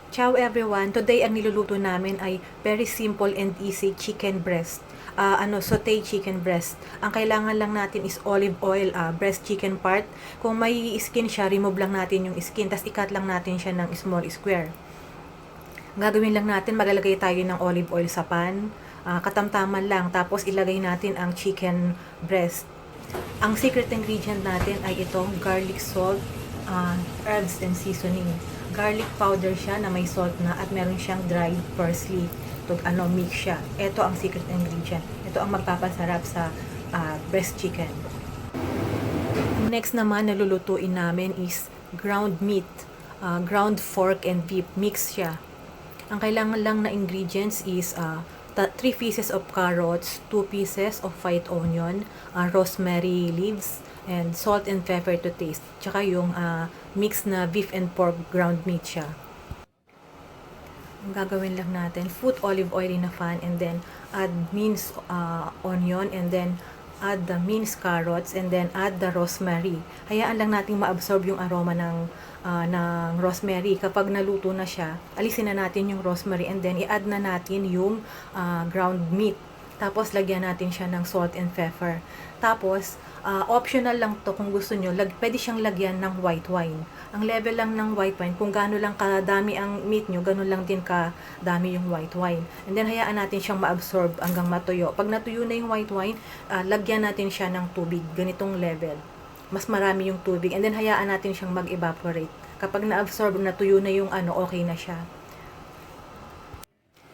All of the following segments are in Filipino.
Ciao everyone! Today ang niluluto namin ay very simple and easy chicken breast. Sauteed chicken breast. Ang kailangan lang natin is olive oil, breast chicken part. Kung may skin siya, remove lang natin yung skin, tapos i-cut lang natin siya ng small square. Ang gagawin lang natin, maglalagay tayo ng olive oil sa pan. Katamtaman lang, tapos ilagay natin ang chicken breast. Ang secret ingredient natin ay itong garlic salt, herbs and seasoning. Garlic powder siya na may salt na at meron siyang dried parsley. Mix siya. Ito ang secret ingredient. Ito ang magpapasarap sa breast chicken. Next naman na lulutuin namin is ground meat. Ground pork and beef. Mix siya. Ang kailangan lang na ingredients is 3 pieces of carrots, 2 pieces of white onion, rosemary leaves, and salt and pepper to taste. Tsaka yung mix na beef and pork ground meat siya. Ang gagawin lang natin, put olive oil in a pan and then add minced onion and then add the minced carrots and then add the rosemary. Hayaan lang nating ma-absorb yung aroma ng rosemary. Kapag naluto na siya, alisin na natin yung rosemary and then i-add na natin yung ground meat. Tapos lagyan natin siya ng salt and pepper. Tapos optional lang to kung gusto nyo, pwede siyang lagyan ng white wine. Ang level lang ng white wine, kung gaano lang kadami ang meat nyo, ganun lang din kadami yung white wine. And then hayaan natin siyang ma-absorb hanggang matuyo. Pag natuyo na yung white wine, lagyan natin siya ng tubig, ganitong level. Mas marami yung tubig. And then hayaan natin siyang mag-evaporate. Kapag na-absorb, natuyo na yung okay na siya.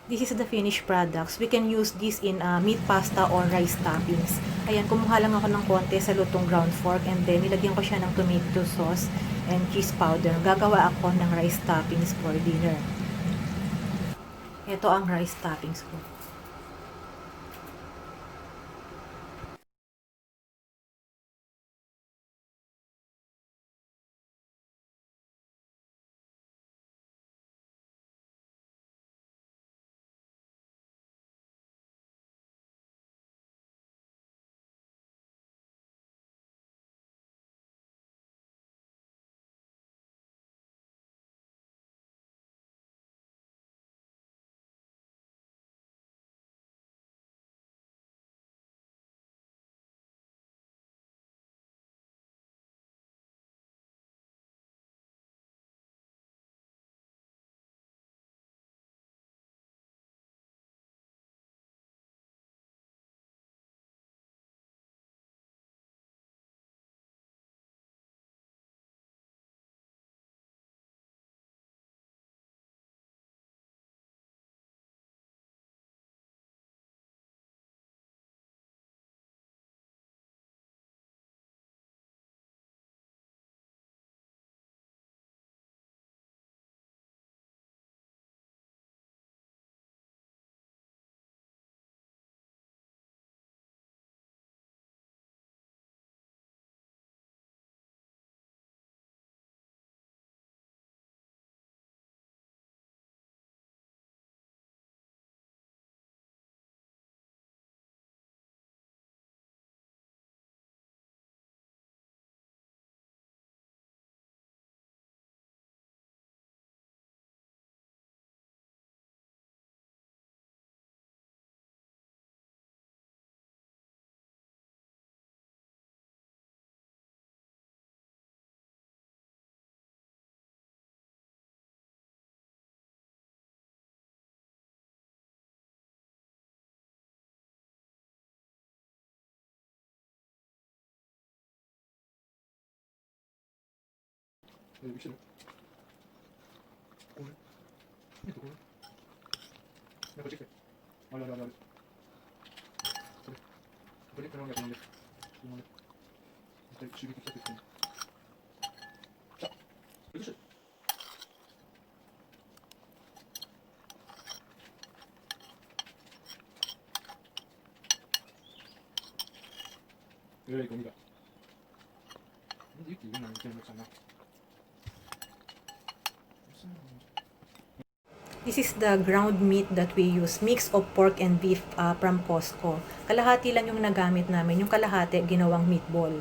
This is the finished products. We can use this in meat pasta or rice toppings. Ayan, kumuha lang ako ng konti sa lutong ground pork and then nilagyan ko siya ng tomato sauce and cheese powder. Gagawa ako ng rice toppings for dinner. Ito ang rice toppings ko. This is the ground meat that we use, mix of pork and beef from Costco. Kalahati lang yung nagamit namin, yung kalahati ginawang meatball.